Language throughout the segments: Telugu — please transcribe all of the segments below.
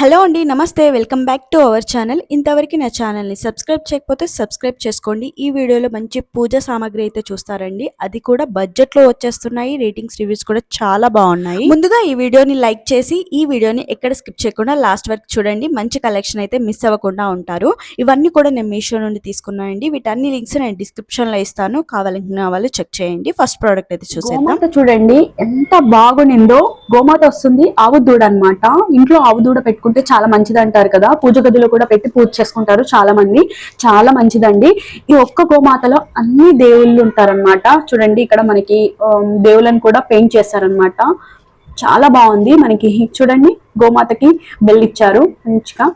హలో అండి. నమస్తే. Welcome back to our channel. ఇంతవరకు నా ఛానల్‌ని సబ్స్క్రైబ్ చేయకపోతే సబ్స్క్రైబ్ చేసుకోండి. ఈ వీడియోలో మంచి పూజా సామాగ్రి అయితే చూస్తారండి. అది కూడా బడ్జెట్‌లో వచ్చేస్తున్నాయి. రేటింగ్స్, రివ్యూస్ కూడా చాలా బాగున్నాయి. ముందుగా ఈ వీడియోని లైక్ చేసి ఈ వీడియోని ఎక్కడ స్కిప్ చేయకుండా లాస్ట్ వరకు చూడండి. మంచి కలెక్షన్ అయితే మిస్ అవ్వకుండా ఉంటారు. ఇవన్నీ కూడా నేను మీషో నుండి తీసుకున్నానండి. వీటన్ని లింక్స్ నేను డిస్క్రిప్షన్‌లో ఇస్తాను. కావాలనుకున్న వాళ్ళు చెక్ చేయండి. ఫస్ట్ ప్రోడక్ట్ అయితే చూసేద్దాం. గోమాత చూడండి ఎంత బాగునిందో. గోమాత వస్తుంది ఆవు దూడ అన్నమాట. ఇంట్లో ఆవు దూడ పెట్టుకుంటే చాలా మంచిది అంటారు కదా. పూజ గదిలో కూడా పెట్టి పూజ చేసుకుంటారు చాలా మంది. చాలా మంచిదండి. ఈ ఒక్క గోమాతలో అన్ని దేవుళ్ళు ఉంటారన్నమాట. చూడండి ఇక్కడ మనకి దేవుళ్ళని కూడా పెయింట్ చేశారనమాట. చాలా బాగుంది. మనకి చూడండి గోమాతకి బెల్ ఇచ్చారు మంచిగా.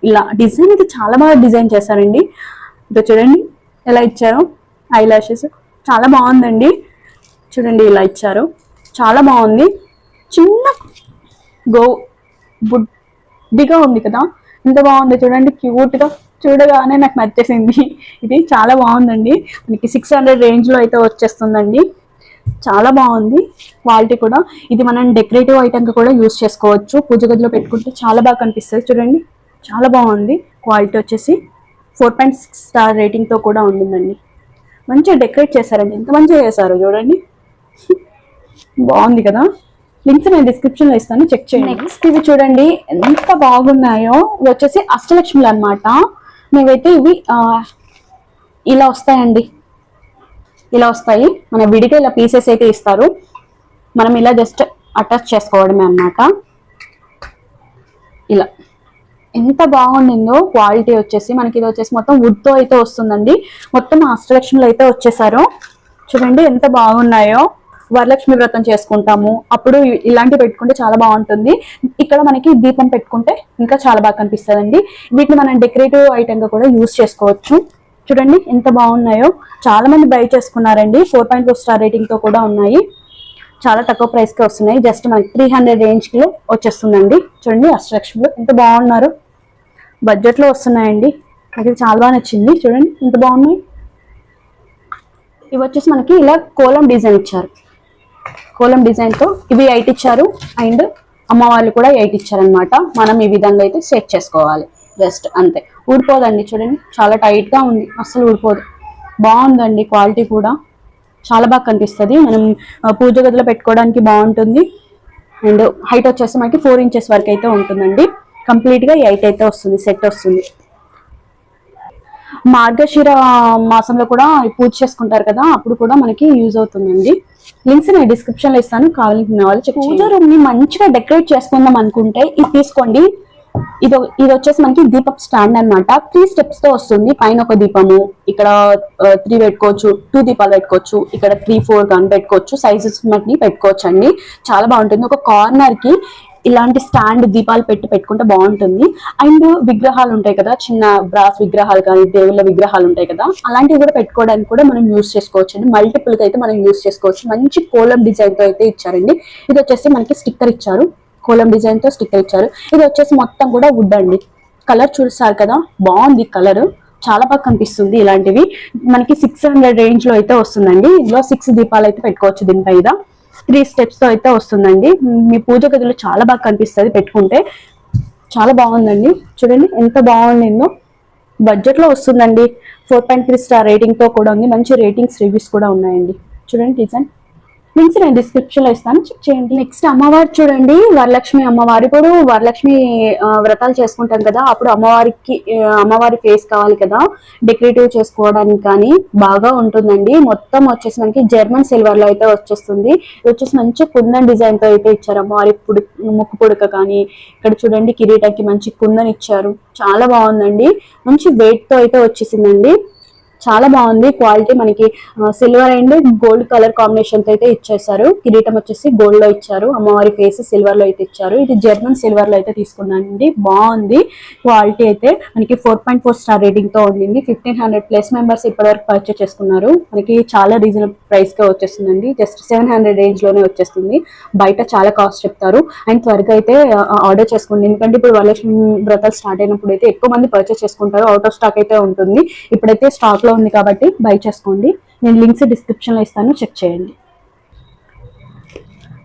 ఇలా డిజైన్ అయితే చాలా బాగా డిజైన్ చేశారండి. ఇదో చూడండి ఎలా ఇచ్చారు. ఐ లాషెస్ చాలా బాగుందండి. చూడండి ఇలా ఇచ్చారు. చాలా బాగుంది. చిన్న గో బుడ్డిగా ఉంది కదా, ఎంత బాగుంది చూడండి. క్యూట్ గా చూడగానే నాకు నచ్చేసింది. ఇది చాలా బాగుందండి. మనకి 600 రేంజ్ లో అయితే వచ్చేస్తుందండి. చాలా బాగుంది. క్వాలిటీ కూడా ఇది మనం డెకరేటివ్ ఐటమ్ గా కూడా యూస్ చేసుకోవచ్చు. పూజ గదిలో పెట్టుకుంటే చాలా బాగా కనిపిస్తుంది. చూడండి చాలా బాగుంది. క్వాలిటీ వచ్చేసి 4.6 స్టార్ రేటింగ్ తో కూడా ఉంటుందండి. మంచిగా డెకరేట్ చేశారండి. ఎంత మంచిగా చేశారు చూడండి. బాగుంది కదా. లింక్స్ నేను డిస్క్రిప్షన్ లో ఇస్తాను, చెక్ చేయండి. నెక్స్ట్ ఇవి చూడండి ఎంత బాగున్నాయో. ఇవి వచ్చేసి అష్టలక్ష్ములు అన్నమాట. మేమైతే ఇవి ఇలా వస్తాయండి. ఇలా వస్తాయి. మన విడిగా ఇలా పీసెస్ అయితే ఇస్తారు. మనం ఇలా జస్ట్ అటాచ్ చేసుకోవడమే అన్నమాట. ఇలా ఎంత బాగుండిందో. క్వాలిటీ వచ్చేసి మనకి ఇది వచ్చేసి మొత్తం వుడ్ తో అయితే వస్తుందండి. మొత్తం అష్టలక్ష్ములు అయితే వచ్చేసారు. చూడండి ఎంత బాగున్నాయో. వరలక్ష్మి వ్రతం చేసుకుంటాము అప్పుడు ఇలాంటివి పెట్టుకుంటే చాలా బాగుంటుంది. ఇక్కడ మనకి దీపం పెట్టుకుంటే ఇంకా చాలా బాగా కనిపిస్తుందండి. వీటిని మనం డెకరేటివ్ ఐటమ్ గా కూడా యూజ్ చేసుకోవచ్చు. చూడండి ఎంత బాగున్నాయో. చాలా మంది బై చేసుకున్నారండి. 4.4 స్టార్ రేటింగ్ తో కూడా ఉన్నాయి. చాలా తక్కువ ప్రైస్ కి వస్తున్నాయి. జస్ట్ మనకి 300 రేంజ్ లో వచ్చేస్తుందండి. చూడండి అష్టలక్ష్ములు ఎంత బాగున్నారు. బడ్జెట్ లో వస్తున్నాయండి. నాకు చాలా బాగా నచ్చింది. చూడండి ఎంత బాగున్నాయి. ఇవి వచ్చేసి మనకి ఇలా కోలం డిజైన్ ఇచ్చారు. కోలం డిజైన్ తో ఇవి 8 ఇచ్చారు. అండ్ అమ్మవాళ్ళు కూడా 8 ఇచ్చారనమాట. మనం ఈ విధంగా అయితే సెట్ చేసుకోవాలి. జస్ట్ అంతే. ఊడిపోదండి. చూడండి చాలా టైట్ గా ఉంది. అస్సలు ఊడిపోదు. బాగుందండి. క్వాలిటీ కూడా చాలా బాగా కనిపిస్తుంది. మనం పూజ గదిలో పెట్టుకోవడానికి బాగుంటుంది. అండ్ హైట్ వచ్చేసి మనకి 4 ఇంచెస్ వరకు అయితే ఉంటుందండి. కంప్లీట్ గా 8 అయితే వస్తుంది. సెట్ వస్తుంది. మార్గశిర మాసంలో కూడా పూజ చేసుకుంటారు కదా, అప్పుడు కూడా మనకి యూజ్ అవుతుందండి. లింక్స్ నేను డిస్క్రిప్షన్ లో ఇస్తాను. కావాలనుకున్న వాళ్ళు పూజ రూమ్ ని మంచిగా డెకరేట్ చేసుకుందాం అనుకుంటే ఇది తీసుకోండి. ఇది వచ్చేసి మనకి దీపప్ స్టాండ్ అనమాట. 3 స్టెప్స్ తో వస్తుంది. పైన ఒక దీపము, ఇక్కడ 3 పెట్టుకోవచ్చు, 2 దీపాలు పెట్టుకోవచ్చు, ఇక్కడ 3, 4 కానీ పెట్టుకోవచ్చు. సైజెస్ బట్టి పెట్టుకోవచ్చు అండి. చాలా బాగుంటుంది. ఒక కార్నర్ కి ఇలాంటి స్టాండ్ దీపాలు పెట్టుకుంటే బాగుంటుంది. అండ్ విగ్రహాలు ఉంటాయి కదా, చిన్న బ్రాస్ విగ్రహాలు కానీ దేవుళ్ళ విగ్రహాలు ఉంటాయి కదా, అలాంటివి కూడా పెట్టుకోవడానికి కూడా మనం యూజ్ చేసుకోవచ్చు అండి. మల్టిపుల్ గా అయితే మనం యూజ్ చేసుకోవచ్చు. మంచి కోలం డిజైన్ తో అయితే ఇచ్చారండి. ఇది వచ్చేసి మనకి స్టిక్కర్ ఇచ్చారు. కోలం డిజైన్ తో స్టిక్కర్ ఇచ్చారు. ఇది వచ్చేసి మొత్తం కూడా వుడ్ అండి. కలర్ చూస్తారు కదా, బాగుంది కలర్. చాలా బాగా కనిపిస్తుంది. ఇలాంటివి మనకి 600 రేంజ్ లో అయితే వస్తుందండి. ఇందులో 6 దీపాలు అయితే పెట్టుకోవచ్చు. దీనిపైన 3 స్టెప్స్ తో అయితే వస్తుందండి. మీ పూజ గదిలో చాలా బాగా కనిపిస్తుంది పెట్టుకుంటే. చాలా బాగుందండి. చూడండి ఎంత బాగుండిందో. బడ్జెట్ లో వస్తుందండి. 4.3 స్టార్ రేటింగ్ తో కూడా ఉంది. మంచి రేటింగ్స్, రివ్యూస్ కూడా ఉన్నాయండి. చూడండి డిజైన్. లింక్స్ నేను డిస్క్రిప్షన్ లో ఇస్తాను, చెక్ చేయండి. నెక్స్ట్ అమ్మవారు చూడండి. వరలక్ష్మి అమ్మవారు. ఇప్పుడు వరలక్ష్మి వ్రతాలు చేసుకుంటాం కదా, అప్పుడు అమ్మవారి ఫేస్ కావాలి కదా, డెకరేటివ్ చేసుకోవడానికి కానీ బాగా ఉంటుందండి. మొత్తం వచ్చేసి మనకి జర్మన్ సిల్వర్ లో అయితే వచ్చేస్తుంది. ఇది వచ్చేసి మంచి కుందన్ డిజైన్ తో అయితే ఇచ్చారు. అమ్మవారి ముక్కు పుడక కానీ, ఇక్కడ చూడండి కిరీటానికి మంచి కుందన్ ఇచ్చారు. చాలా బాగుందండి. మంచి వెయిట్ తో అయితే వచ్చేసిందండి. చాలా బాగుంది. క్వాలిటీ మనకి silver and gold colour combination తో అయితే ఇచ్చేసారు. కిరీటం వచ్చేసి గోల్డ్ లో ఇచ్చారు. అమ్మవారి ఫేస్ సిల్వర్ లో అయితే ఇచ్చారు. ఇది జర్మన్ సిల్వర్ లో అయితే తీసుకున్నానండి. బాగుంది. క్వాలిటీ అయితే మనకి 4.4 స్టార్ రేటింగ్ తో ఉండింది. 1500 ప్లస్ మెంబర్స్ ఇప్పటివరకు పర్చేస్ చేసుకున్నారు. మనకి చాలా రీజనబుల్ ప్రైస్ గా వచ్చేస్తుందండి. జస్ట్ 700 రేంజ్ లోనే వచ్చేస్తుంది. బయట చాలా కాస్ట్ చెప్తారు. అండ్ త్వరగా అయితే ఆర్డర్ చేసుకోండి. ఎందుకంటే ఇప్పుడు వరలక్ష్మి వ్రతాలు స్టార్ట్ అయినప్పుడు అయితే ఎక్కువ మంది పర్చేస్ చేసుకుంటారు. అవుట్ ఆఫ్ స్టాక్ అయితే ఉంటుంది. ఇప్పుడైతే స్టాక్ లో ఉంది కాబట్టి బై చేసుకోండి. నేను లింక్స్ డిస్క్రిప్షన్ లో ఇస్తాను, చెక్ చేయండి.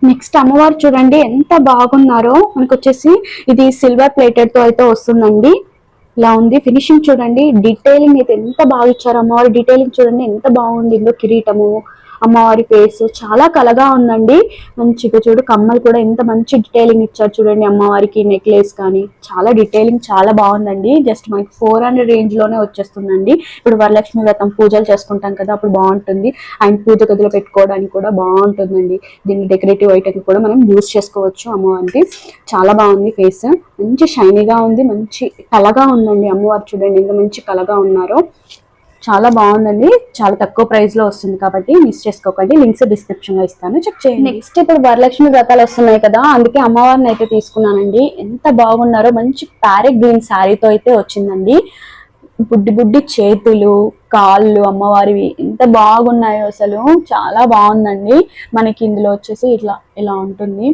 నెక్స్ట్ అమ్మవారు చూడండి ఎంత బాగున్నారో. మనకు వచ్చేసి ఇది సిల్వర్ ప్లేటెడ్ తో అయితే వస్తుందండి. ఇలా ఉంది ఫినిషింగ్ చూడండి. డీటెయిలింగ్ అయితే ఎంత బాగా ఇచ్చారు. అమ్మవారి డీటెయిలింగ్ చూడండి ఎంత బాగుండిందో. కిరీటము, అమ్మవారి ఫేస్ చాలా కలగా ఉందండి. మంచిగా చూడు కమ్మలు కూడా ఎంత మంచి డీటెయిలింగ్ ఇచ్చారు చూడండి. అమ్మవారికి నెక్లెస్ కానీ చాలా డీటెయిలింగ్ చాలా బాగుందండి. జస్ట్ మనకి 400 రేంజ్ లోనే వచ్చేస్తుందండి. ఇప్పుడు వరలక్ష్మి వ్రతం పూజలు చేసుకుంటాం కదా, అప్పుడు బాగుంటుంది. అండ్ పూజ గదిలో పెట్టుకోవడానికి కూడా బాగుంటుందండి. దీన్ని డెకరేటివ్ ఐటమ్ కూడా మనం యూజ్ చేసుకోవచ్చు. అమ్మవారికి చాలా బాగుంది. ఫేస్ మంచి షైనీగా ఉంది, మంచి కలగా ఉందండి. అమ్మవారు చూడండి ఎంత మంచి కలగా ఉన్నారో. చాలా బాగుందండి. చాలా తక్కువ ప్రైస్ లో వస్తుంది కాబట్టి మిస్ చేసుకోకండి. లింక్స్ డిస్క్రిప్షన్ లో ఇస్తాను, చెక్ చేయండి. నెక్స్ట్ ఇప్పుడు వరలక్ష్మి వ్రతాలు వస్తున్నాయి కదా, అందుకే అమ్మవారిని అయితే తీసుకున్నానండి. ఎంత బాగున్నారో. మంచి ప్యారెట్ గ్రీన్ శారీతో అయితే వచ్చిందండి. బుడ్డి బుడ్డి చేతులు, కాళ్ళు అమ్మవారివి ఎంత బాగున్నాయో అసలు. చాలా బాగుందండి. మనకి ఇందులో వచ్చేసి ఇలా ఉంటుంది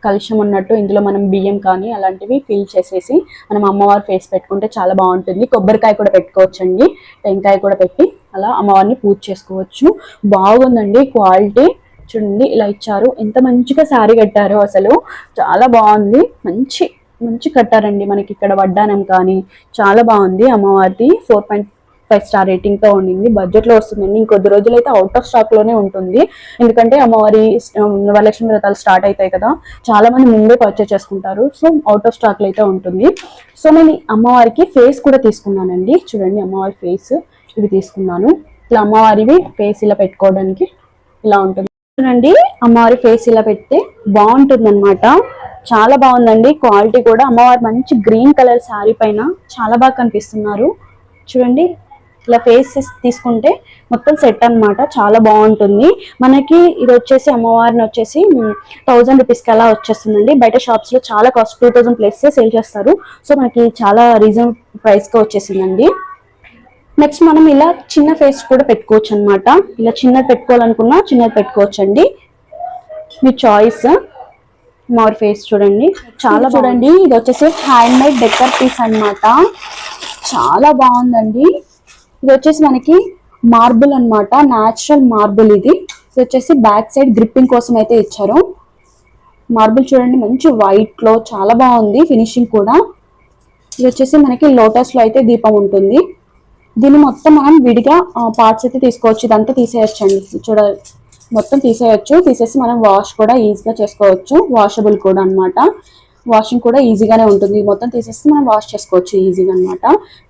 కలుషం ఉన్నట్టు. ఇందులో మనం బియ్యం కానీ అలాంటివి ఫిల్ చేసేసి మనం అమ్మవారి ఫేస్ పెట్టుకుంటే చాలా బాగుంటుంది. కొబ్బరికాయ కూడా పెట్టుకోవచ్చండి, టెంకాయ కూడా పెట్టి అలా అమ్మవారిని పూజ చేసుకోవచ్చు. బాగుందండి క్వాలిటీ చూడండి. ఇలా ఇచ్చారు, ఎంత మంచిగా శారీ కట్టారో అసలు. చాలా బాగుంది. మంచి మంచి కట్టారండి. మనకి ఇక్కడ వడ్డానం కానీ చాలా బాగుంది. అమ్మవారిది 4.5 స్టార్ రేటింగ్ తో ఉండింది. బడ్జెట్ లో వస్తుందండి. ఇంకొద్ది రోజులు అయితే అవుట్ ఆఫ్ స్టాక్ లోనే ఉంటుంది. ఎందుకంటే అమ్మవారి వరలక్ష్మి వ్రతాలు స్టార్ట్ అవుతాయి కదా, చాలా మంది ముందే పర్చేస్ చేసుకుంటారు. సో అవుట్ ఆఫ్ స్టాక్ లో అయితే ఉంటుంది. సో నేను అమ్మవారికి ఫేస్ కూడా తీసుకున్నానండి. చూడండి అమ్మవారి ఫేస్ ఇవి తీసుకున్నాను. ఇట్లా అమ్మవారివి ఫేస్ ఇలా పెట్టుకోవడానికి ఇలా ఉంటుంది చూడండి. అమ్మవారి ఫేస్ ఇలా పెడితే బాగుంటుంది అనమాట. చాలా బాగుందండి క్వాలిటీ కూడా. అమ్మవారి మంచి గ్రీన్ కలర్ శారీ పైన చాలా బాగా కనిపిస్తున్నారు చూడండి. ఇలా ఫేస్ తీసుకుంటే మొత్తం సెట్ అన్నమాట. చాలా బాగుంటుంది. మనకి ఇది వచ్చేసి అమ్మవారిని వచ్చేసి 1000 రూపీస్కి అలా వచ్చేస్తుందండి. బయట షాప్స్ లో చాలా కాస్ట్ 2000 ప్లస్ సేల్ చేస్తారు. సో మనకి చాలా రీజనబుల్ ప్రైస్ గా వచ్చేసిందండి. నెక్స్ట్ మనం ఇలా చిన్న ఫేస్ కూడా పెట్టుకోవచ్చు అనమాట. ఇలా చిన్నది పెట్టుకోవాలనుకున్నా చిన్నది పెట్టుకోవచ్చు అండి, మీ చాయిస్. అమ్మవారి ఫేస్ చూడండి చాలా చూడండి. ఇది వచ్చేసి హ్యాండ్ మేడ్ డెకర్ పీస్ అన్నమాట. చాలా బాగుందండి. ఇది వచ్చేసి మనకి మార్బుల్ అన్నమాట, న్యాచురల్ మార్బుల్. ఇది వచ్చేసి బ్యాక్ సైడ్ గ్రిప్పింగ్ కోసం అయితే ఇచ్చారు. మార్బుల్ చూడండి మంచి వైట్ లో చాలా బాగుంది ఫినిషింగ్ కూడా. ఇది వచ్చేసి మనకి లోటస్ లో అయితే దీపం ఉంటుంది. దీన్ని మొత్తం మనం విడిగా పార్ట్స్ అయితే తీసుకోవచ్చు. ఇదంతా తీసేయచ్చు అండి. చూడాలి మొత్తం తీసేయచ్చు. తీసేసి మనం వాష్ కూడా ఈజీగా చేసుకోవచ్చు. వాషబుల్ కూడా అన్నమాట. వాషింగ్ కూడా ఈజీగానే ఉంటుంది. మొత్తం తీసేస్తే మనం వాష్ చేసుకోవచ్చు ఈజీగా అన్నమాట.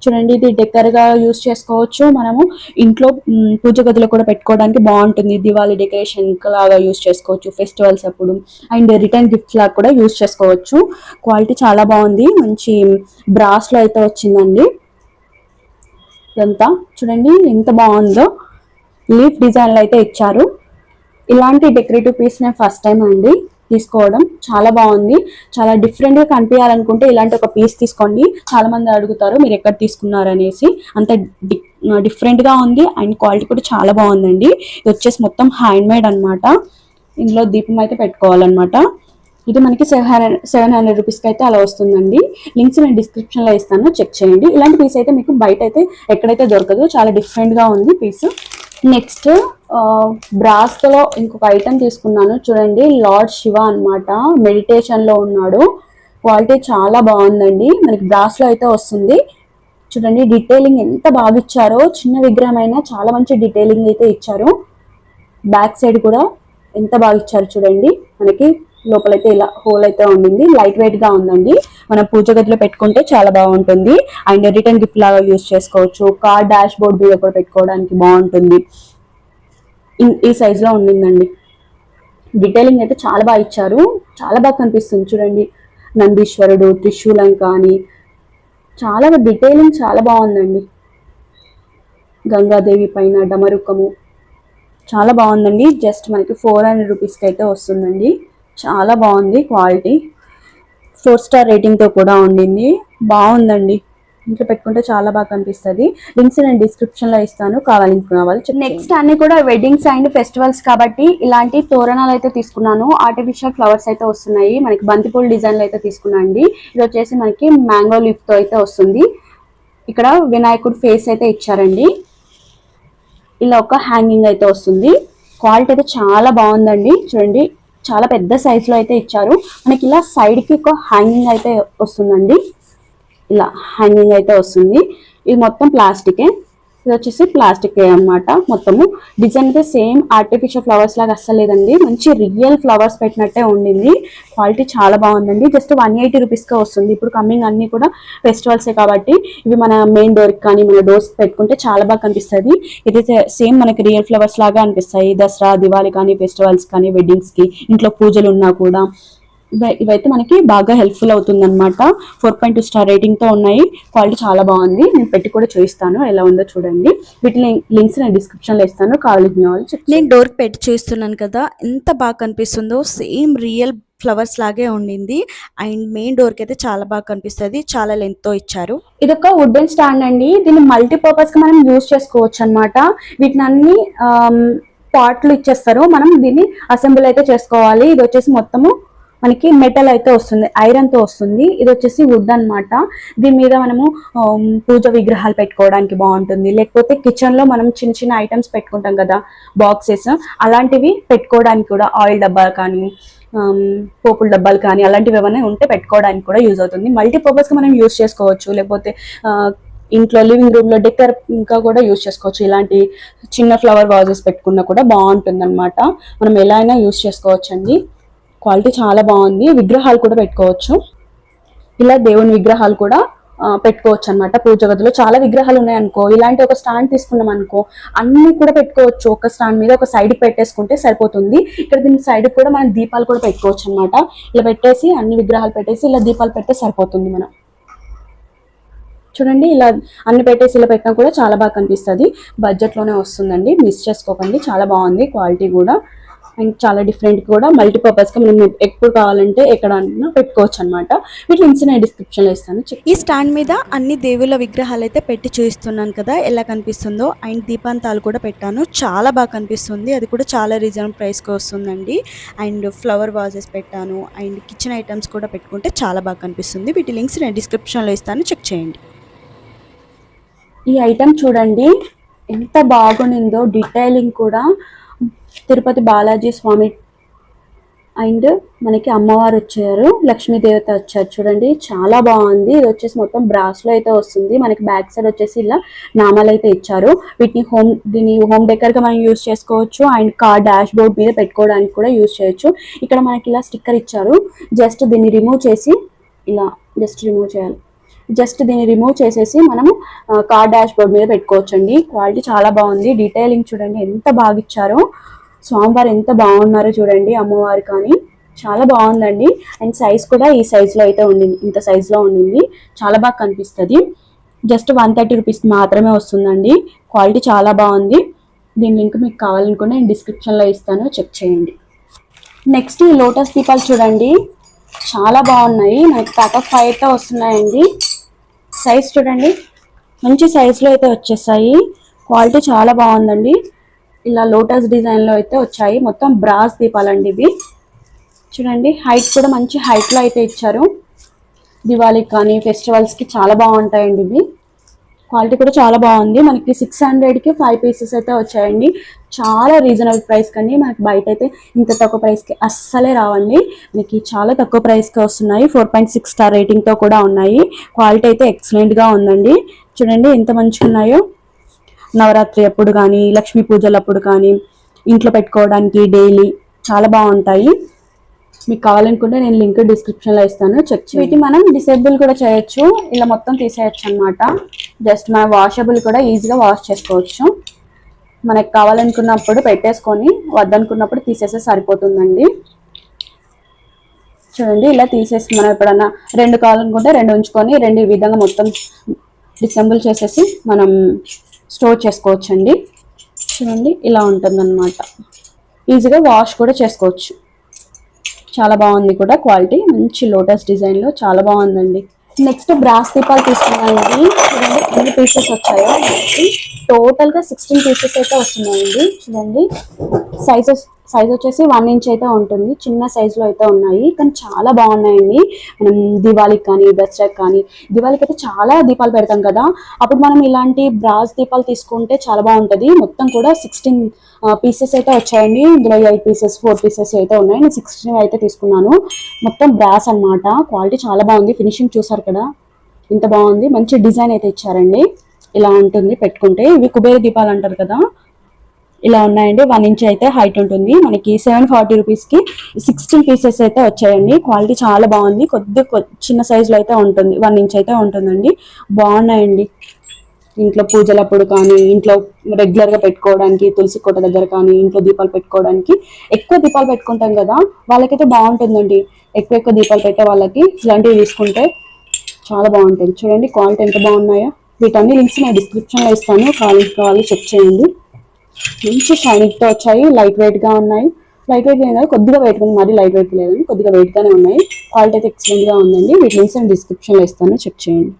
చూడండి ఇది డెకర్ గా యూస్ చేసుకోవచ్చు. మనము ఇంట్లో పూజ గదిలో కూడా పెట్టుకోవడానికి బాగుంటుంది. దివాళీ డెకరేషన్ లాగా యూస్ చేసుకోవచ్చు ఫెస్టివల్స్ అప్పుడు. అండ్ రిటర్న్ గిఫ్ట్స్ లాగా కూడా యూస్ చేసుకోవచ్చు. క్వాలిటీ చాలా బాగుంది. మంచి బ్రాస్ లో అయితే వచ్చిందండి. ఇదంతా చూడండి ఎంత బాగుందో. లీఫ్ డిజైన్లు అయితే ఇచ్చారు. ఇలాంటి డెకరేటివ్ పీస్ నేను ఫస్ట్ టైం అండి తీసుకోవడం. చాలా బాగుంది. చాలా డిఫరెంట్ గా కనిపించాలనుకుంటే ఇలాంటి ఒక పీస్ తీసుకోండి. చాలా మంది అడుగుతారు మీరు ఎక్కడ తీసుకున్నారు అనేసి. అంత డిఫరెంట్ గా ఉంది. అండ్ క్వాలిటీ కూడా చాలా బాగుందండి. ఇది వచ్చేసి మొత్తం హ్యాండ్ మేడ్ అనమాట. ఇందులో దీపం అయితే పెట్టుకోవాలన్నమాట. ఇది మనకి 700 రూపీస్కి అయితే అలా వస్తుందండి. లింక్స్ నేను డిస్క్రిప్షన్ లో ఇస్తాను, చెక్ చేయండి. ఇలాంటి పీస్ అయితే మీకు బయట అయితే ఎక్కడైతే దొరకదు. చాలా డిఫరెంట్ గా ఉంది పీస్. నెక్స్ట్ బ్రాస్ లో ఇంకొక ఐటమ్ తీసుకున్నాను చూడండి. లార్డ్ శివ అన్నమాట, మెడిటేషన్ లో ఉన్నాడు. క్వాలిటీ చాలా బాగుందండి. మనకి బ్రాస్ లో అయితే వస్తుంది. చూడండి డీటెయిలింగ్ ఎంత బాగా ఇచ్చారో. చిన్న విగ్రహం అయినా చాలా మంచి డీటెయిలింగ్ అయితే ఇచ్చారు. బ్యాక్ సైడ్ కూడా ఎంత బాగా ఇచ్చారు చూడండి. మనకి లోపలైతే ఇలా హోల్ అయితే ఉండింది. లైట్ వెయిట్ గా ఉందండి. మనం పూజ గదిలో పెట్టుకుంటే చాలా బాగుంటుంది. అండ్ రిటర్న్ గిఫ్ట్ లాగా యూస్ చేసుకోవచ్చు. కార్ డాష్ బోర్డ్ మీద కూడా పెట్టుకోవడానికి బాగుంటుంది. ఈ సైజ్ లో ఉండిందండి. డీటెయిలింగ్ అయితే చాలా బాగా ఇచ్చారు. చాలా బాగా కనిపిస్తుంది చూడండి. నందీశ్వరుడు, త్రిశూలం కానీ చాలా డీటెయిలింగ్ చాలా బాగుందండి. గంగాదేవి పైన డమరుకము చాలా బాగుందండి. జస్ట్ మనకి 400 రూపీస్కి అయితే వస్తుందండి. చాలా బాగుంది క్వాలిటీ. 4 స్టార్ రేటింగ్ తో కూడా ఉండింది. బాగుందండి. ఇంట్లో పెట్టుకుంటే చాలా బాగా కనిపిస్తుంది. లింక్స్ నేను డిస్క్రిప్షన్ లో ఇస్తాను, కావాలనుకున్న వాళ్ళు. నెక్స్ట్ అన్ని కూడా వెడ్డింగ్స్ అండ్ ఫెస్టివల్స్ కాబట్టి ఇలాంటి తోరణాలు అయితే తీసుకున్నాను. ఆర్టిఫిషియల్ ఫ్లవర్స్ అయితే వస్తున్నాయి. మనకి బంతిపూల డిజైన్లు అయితే తీసుకున్నాను అండి. ఇది వచ్చేసి మనకి మ్యాంగో లీఫ్ తో అయితే వస్తుంది. ఇక్కడ వినాయకుడు ఫేస్ అయితే ఇచ్చారండి. ఇలా ఒక హ్యాంగింగ్ అయితే వస్తుంది. క్వాలిటీ అయితే చాలా బాగుందండి. చూడండి చాలా పెద్ద సైజ్ లో అయితే ఇచ్చారు. మనకి ఇలా సైడ్ కి ఒక హ్యాంగింగ్ అయితే వస్తుందండి. ఇలా హ్యాంగింగ్ అయితే వస్తుంది. ఇది మొత్తం ప్లాస్టికే. ఇది వచ్చేసి ప్లాస్టిక్ అన్నమాట. మొత్తము డిజైన్ అయితే సేమ్ ఆర్టిఫిషియల్ ఫ్లవర్స్ లాగా అస్సలు లేదండి. మంచి రియల్ ఫ్లవర్స్ పెట్టినట్టే ఉండింది. క్వాలిటీ చాలా బాగుందండి. జస్ట్ 180 రూపీస్కే వస్తుంది. ఇప్పుడు కమింగ్ అన్ని కూడా ఫెస్టివల్సే కాబట్టి ఇవి మన మెయిన్ డోర్కి కానీ మన డోర్స్ పెట్టుకుంటే చాలా బాగా కనిపిస్తుంది. ఇదైతే సేమ్ మనకి రియల్ ఫ్లవర్స్ లాగా అనిపిస్తాయి. దసరా, దివాళీ కానీ, ఫెస్టివల్స్ కానీ, వెడ్డింగ్స్ కి, ఇంట్లో పూజలు ఉన్నా కూడా ఇవైతే మనకి బాగా హెల్ప్ఫుల్ అవుతుంది అనమాట. 4.2 స్టార్ రేటింగ్ తో ఉన్నాయి. క్వాలిటీ చాలా బాగుంది. నేను పెట్టి కూడా చూపిస్తాను ఎలా ఉందో చూడండి. వీటి లింక్స్ నేను డిస్క్రిప్షన్ లో ఇస్తాను, కావాల్సిన వాళ్ళు. నేను డోర్ పెట్టి చూస్తున్నాను కదా, ఎంత బాగా కనిపిస్తుందో. సేమ్ రియల్ ఫ్లవర్స్ లాగే ఉండింది. అండ్ మెయిన్ డోర్ కి అయితే చాలా బాగా కనిపిస్తుంది. చాలా లెంత్ తో ఇచ్చారు. ఇదొక వుడెన్ స్టాండ్ అండి. దీన్ని మల్టీపర్పస్ గా మనం యూజ్ చేసుకోవచ్చు అనమాట. వీటిని అన్ని పార్ట్లు ఇచ్చేస్తారు. మనం దీన్ని అసెంబ్లీ అయితే చేసుకోవాలి. ఇది వచ్చేసి మొత్తము మనకి మెటల్ అయితే వస్తుంది, ఐరన్ తో వస్తుంది. ఇది వచ్చేసి వుడ్ అన్నమాట. దీని మీద మనము పూజ విగ్రహాలు పెట్టుకోవడానికి బాగుంటుంది. లేకపోతే కిచెన్ లో మనం చిన్న చిన్న ఐటమ్స్ పెట్టుకుంటాం కదా, బాక్సెస్, అలాంటివి పెట్టుకోవడానికి కూడా, ఆయిల్ డబ్బాలు కానీ, పోపుల డబ్బాలు కానీ, అలాంటివి ఏమైనా ఉంటే పెట్టుకోవడానికి కూడా యూజ్ అవుతుంది. మల్టీపర్పస్ గా మనం యూజ్ చేసుకోవచ్చు. లేకపోతే ఇంట్లో లివింగ్ రూమ్ లో డెకర్ ఇంకా కూడా యూజ్ చేసుకోవచ్చు. ఇలాంటి చిన్న ఫ్లవర్ వాజెస్ పెట్టుకున్నా కూడా బాగుంటుంది అనమాట. మనం ఎలా అయినా యూజ్ చేసుకోవచ్చు అండి. క్వాలిటీ చాలా బాగుంది. విగ్రహాలు కూడా పెట్టుకోవచ్చు. ఇలా దేవుని విగ్రహాలు కూడా పెట్టుకోవచ్చు అనమాట. పూజ గదిలో చాలా విగ్రహాలు ఉన్నాయి అనుకో, ఇలాంటి ఒక స్టాండ్ తీసుకున్నాం అనుకో, అన్ని కూడా పెట్టుకోవచ్చు. ఒక స్టాండ్ మీద ఒక సైడ్ పెట్టేసుకుంటే సరిపోతుంది. ఇక్కడ దీని సైడ్ కూడా మనం దీపాలు కూడా పెట్టుకోవచ్చు అనమాట. ఇలా పెట్టేసి అన్ని విగ్రహాలు పెట్టేసి ఇలా దీపాలు పెడితే సరిపోతుంది. మనం చూడండి, ఇలా అన్ని పెట్టేసి ఇలా పెట్టినా కూడా చాలా బాగా కనిపిస్తుంది. బడ్జెట్ లోనే వస్తుందండి, మిస్ చేసుకోకండి. చాలా బాగుంది క్వాలిటీ కూడా. అండ్ చాలా డిఫరెంట్ కూడా, మల్టీపర్పస్ గా మనం ఎప్పుడు కావాలంటే ఎక్కడన్నా పెట్టుకోవచ్చు అనమాట. వీటి లింక్స్ నేను డిస్క్రిప్షన్ లో ఇస్తాను. ఈ స్టాండ్ మీద అన్ని దేవుళ్ళ విగ్రహాలు అయితే పెట్టి చూపిస్తున్నాను కదా, ఎలా కనిపిస్తుందో. అండ్ దీపాంతాలు కూడా పెట్టాను, చాలా బాగా కనిపిస్తుంది. అది కూడా చాలా రీజనబుల్ ప్రైస్ కి వస్తుందండి. అండ్ ఫ్లవర్ వాజెస్ పెట్టాను. అండ్ కిచెన్ ఐటమ్స్ కూడా పెట్టుకుంటే చాలా బాగా కనిపిస్తుంది. వీటి లింక్స్ నేను డిస్క్రిప్షన్ లో ఇస్తాను, చెక్ చేయండి. ఈ ఐటమ్ చూడండి ఎంత బాగుండిందో, డీటెయిలింగ్ కూడా. తిరుపతి బాలాజీ స్వామి అండ్ మనకి అమ్మవారు వచ్చారు, లక్ష్మీ దేవత వచ్చారు. చూడండి చాలా బాగుంది. ఇది వచ్చేసి మొత్తం బ్రాస్ లో అయితే వస్తుంది. మనకి బ్యాక్ సైడ్ వచ్చేసి ఇలా నామాలు అయితే ఇచ్చారు. వీటిని దీని హోమ్ డెకర్ గా మనం యూజ్ చేసుకోవచ్చు. అండ్ కార్ డాష్ బోర్డ్ మీద పెట్టుకోవడానికి కూడా యూజ్ చేయొచ్చు. ఇక్కడ మనకి ఇలా స్టిక్కర్ ఇచ్చారు. జస్ట్ దీన్ని రిమూవ్ చేసి ఇలా రిమూవ్ చేయాలి. జస్ట్ దీన్ని రిమూవ్ చేసేసి మనము కార్ డాష్ బోర్డ్ మీద పెట్టుకోవచ్చండి. క్వాలిటీ చాలా బాగుంది. డీటెయిలింగ్ చూడండి ఎంత బాగా ఇచ్చారో. స్వామివారు ఎంత బాగున్నారో చూడండి, అమ్మవారు కానీ చాలా బాగుందండి. అండ్ సైజ్ కూడా ఈ సైజ్ లో అయితే ఉండింది, ఇంత సైజ్ లో ఉండింది. చాలా బాగా కనిపిస్తుంది. జస్ట్ 130 రూపీస్ మాత్రమే వస్తుందండి. క్వాలిటీ చాలా బాగుంది. దీని లింక్ మీకు కావాలనుకుంటే నేను డిస్క్రిప్షన్ లో ఇస్తాను, చెక్ చేయండి. నెక్స్ట్ ఈ లోటస్ దీపాలు చూడండి, చాలా బాగున్నాయి. మనకి ప్యాక్ ఆఫ్ 5 అయితే వస్తున్నాయండి. సైజ్ చూడండి, మంచి సైజ్ లో అయితే వచ్చేసాయి. క్వాలిటీ చాలా బాగుందండి. ఇలా లోటస్ డిజైన్ లో అయితే వచ్చాయి. మొత్తం బ్రాస్ దీపాలండి ఇవి. చూడండి హైట్ కూడా మంచి హైట్ లో అయితే ఇచ్చారు. దివాళీకి కానీ ఫెస్టివల్స్ కి చాలా బాగుంటాయండి ఇవి. క్వాలిటీ కూడా చాలా బాగుంది. మనకి 600 కి 5 పీసెస్ అయితే వచ్చాయండి. చాలా రీజనబుల్ ప్రైస్ కండి. మనకి బయట అయితే ఇంత తక్కువ ప్రైస్ కి అస్సలే రావండి. మనకి చాలా తక్కువ ప్రైస్ కి వస్తున్నాయి. 4.6 స్టార్ రేటింగ్ తో కూడా ఉన్నాయి. క్వాలిటీ అయితే ఎక్సలెంట్ గా ఉందండి. చూడండి ఎంత మంచిగా ఉన్నాయో. నవరాత్రి అప్పుడు కానీ, లక్ష్మీ పూజలు అప్పుడు కానీ, ఇంట్లో పెట్టుకోవడానికి డైలీ చాలా బాగుంటాయి. మీకు కావాలనుకుంటే నేను లింక్ డిస్క్రిప్షన్ లో ఇస్తాను, చెక్ చేయండి. వీటిని మనం డిసేబుల్ కూడా చేయొచ్చు, ఇలా మొత్తం తీసేయచ్చు అనమాట. జస్ట్ మనం వాషబుల్ కూడా ఈజీగా వాష్ చేసుకోవచ్చు. మనకు కావాలనుకున్నప్పుడు పెట్టేసుకొని వద్దనుకున్నప్పుడు తీసేస్తే సరిపోతుందండి. చూడండి ఇలా తీసేసి మనం ఎప్పుడన్నా 2 కావాలనుకుంటే 2 ఉంచుకొని 2 ఈ విధంగా మొత్తం డిసెంబుల్ చేసేసి మనం స్టోర్ చేసుకోవచ్చండి. చూడండి ఇలా ఉంటుందన్నమాట. ఈజీగా వాష్ కూడా చేసుకోవచ్చు. చాలా బాగుంది కూడా క్వాలిటీ. మంచి లోటస్ డిజైన్ లో చాలా బాగుందండి. నెక్స్ట్ బ్రాస్ దీపాలు తీసుకున్నాయండి. చూడండి ఎన్ని పీసెస్ వచ్చాయో. టోటల్ గా 16 పీసెస్ అయితే వస్తున్నాయండి. చూడండి సైజ్ వచ్చేసి 1 ఇంచ్ అయితే ఉంటుంది, చిన్న సైజ్ లో అయితే ఉన్నాయి, కానీ చాలా బాగున్నాయండి. మనం దివాళీకి కానీ దసరాకి కానీ, దివాళీకి అయితే చాలా దీపాలు పెడతాం కదా, అప్పుడు మనం ఇలాంటి బ్రాస్ దీపాలు తీసుకుంటే చాలా బాగుంటది. మొత్తం కూడా 16 పీసెస్ అయితే వచ్చాయండి. ఇందులో 8 పీసెస్ 4 పీసెస్ అయితే ఉన్నాయి. నేను 16 అయితే తీసుకున్నాను. మొత్తం బ్రాస్ అన్నమాట. క్వాలిటీ చాలా బాగుంది. ఫినిషింగ్ చూసారు కదా ఇంత బాగుంది. మంచి డిజైన్ అయితే ఇచ్చారండి. ఇలా ఉంటుంది పెట్టుకుంటే. ఇవి కుబేర దీపాలు అంటారు కదా, ఇలా ఉన్నాయండి. 1 ఇంచ్ అయితే హైట్ ఉంటుంది. మనకి 740 రూపీస్కి 16 పీసెస్ అయితే వచ్చాయండి. క్వాలిటీ చాలా బాగుంది. చిన్న సైజులో అయితే ఉంటుంది, 1 ఇంచ్ అయితే ఉంటుందండి. బాగున్నాయండి. ఇంట్లో పూజలప్పుడు కానీ, ఇంట్లో రెగ్యులర్గా పెట్టుకోవడానికి, తులసి కోట దగ్గర కానీ, ఇంట్లో దీపాలు పెట్టుకోవడానికి, ఎక్కువ దీపాలు పెట్టుకుంటాం కదా వాళ్ళకైతే బాగుంటుందండి. ఎక్కువ దీపాలు పెట్టే వాళ్ళకి ఇలాంటివి తీసుకుంటే చాలా బాగుంటుంది. చూడండి క్వాలిటీ ఎంత బాగున్నాయో. వీటన్ని లింక్స్ నేను డిస్క్రిప్షన్లో ఇస్తాను, కావాలి చెక్ చేయండి. మంచి షైనింగ్తో వచ్చాయి. లైట్ వెయిట్గా ఉన్నాయి. లైట్ వెయిట్ లేదు, కొద్దిగా వెయిట్ ఉంది, మరి లైట్ వెయిట్ లేదండి, కొద్దిగా వెయిట్గానే ఉన్నాయి. క్వాలిటీ అయితే ఎక్సలెంట్గా ఉందండి. వీటి లింక్స్ నేను డిస్క్రిప్షన్లో ఇస్తాను, చెక్ చేయండి.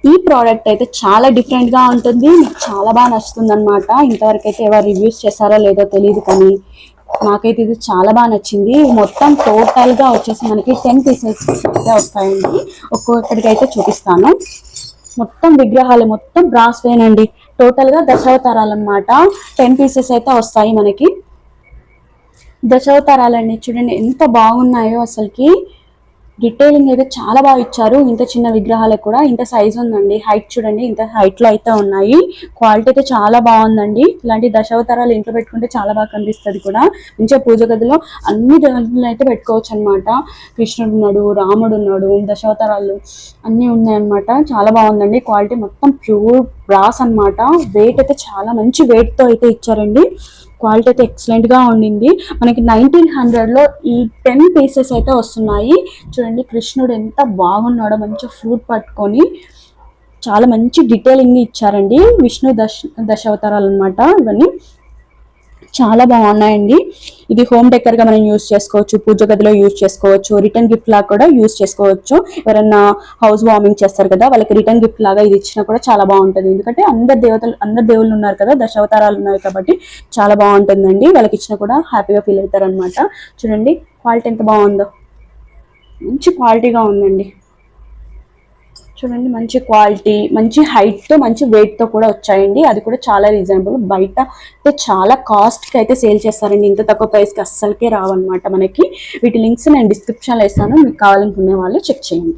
ఈ ప్రోడక్ట్ అయితే చాలా డిఫరెంట్గా ఉంటుంది, మీకు చాలా బాగా నచ్చుతుంది అనమాట. ఇంతవరకు అయితే ఎవరు రివ్యూస్ చేశారో లేదో తెలియదు, కానీ నాకైతే ఇది చాలా బాగా నచ్చింది. మొత్తం టోటల్గా వచ్చేసి మనకి 10 పీసెస్ అయితే వస్తాయండి. ఒక్కొక్కటికి అయితే చూపిస్తాను. మొత్తం విగ్రహాలు మొత్తం బ్రాస్ వేనండి. టోటల్గా దశావతారాలు అనమాట. 10 పీసెస్ అయితే వస్తాయి మనకి. దశావతారాలండి, చూడండి ఎంత బాగున్నాయో అసలుకి. డీటెయిలింగ్ అయితే చాలా బాగా ఇచ్చారు. ఇంత చిన్న విగ్రహాలకు కూడా ఇంత సైజ్ ఉందండి. హైట్ చూడండి, ఇంత హైట్ లో అయితే ఉన్నాయి. క్వాలిటీ అయితే చాలా బాగుందండి. ఇలాంటి దశావతారాలు ఇంట్లో పెట్టుకుంటే చాలా బాగా కనిపిస్తుంది కూడా. మంచిగా పూజ గదిలో అన్ని దేవుళ్ళు అయితే పెట్టుకోవచ్చు అనమాట. కృష్ణుడు ఉన్నాడు, రాముడు ఉన్నాడు, దశావతారాలు అన్నీ ఉన్నాయన్నమాట. చాలా బాగుందండి. క్వాలిటీ మొత్తం ప్యూర్ బ్రాస్ అన్నమాట. వెయిట్ అయితే చాలా మంచి వెయిట్ తో అయితే ఇచ్చారండి. క్వాలిటీ అయితే ఎక్సలెంట్ గా ఉండింది. మనకి 1900లో ఈ 10 పీసెస్ అయితే వస్తున్నాయి. చూడండి కృష్ణుడు ఎంత బాగున్నాడో, మంచి ఫ్రూట్ పట్టుకొని చాలా మంచి డీటెయిలింగ్ ఇచ్చారండి. విష్ణు దశావతారాలు అనమాట. ఇవన్నీ చాలా బాగున్నాయండి. ఇది హోమ్ డెకర్ గా మనం యూజ్ చేసుకోవచ్చు, పూజ గదిలో యూజ్ చేసుకోవచ్చు, రిటర్న్ గిఫ్ట్ లాగా కూడా యూజ్ చేసుకోవచ్చు. ఎవరైనా హౌస్ వార్మింగ్ చేస్తారు కదా, వాళ్ళకి రిటర్న్ గిఫ్ట్ లాగా ఇది ఇచ్చినా కూడా చాలా బాగుంటుంది. ఎందుకంటే అందరు దేవుళ్ళు ఉన్నారు కదా, దశావతారాలు ఉన్నాయి కాబట్టి చాలా బాగుంటుందండి. వాళ్ళకి ఇచ్చినా కూడా హ్యాపీగా ఫీల్ అవుతారు అనమాట. చూడండి క్వాలిటీ ఎంత బాగుందో, మంచి క్వాలిటీగా ఉందండి. చూడండి మంచి క్వాలిటీ, మంచి హైట్తో, మంచి వెయిట్తో కూడా వచ్చాయండి. అది కూడా చాలా రీజనబుల్. బయట అయితే చాలా కాస్ట్కి అయితే సేల్ చేస్తారండి. ఇంత తక్కువ ప్రైస్కి అస్సలకే రావన్నమాట మనకి. వీటి లింక్స్ నేను డిస్క్రిప్షన్లో ఇస్తాను, మీకు కావాలనుకునే వాళ్ళు చెక్ చేయండి.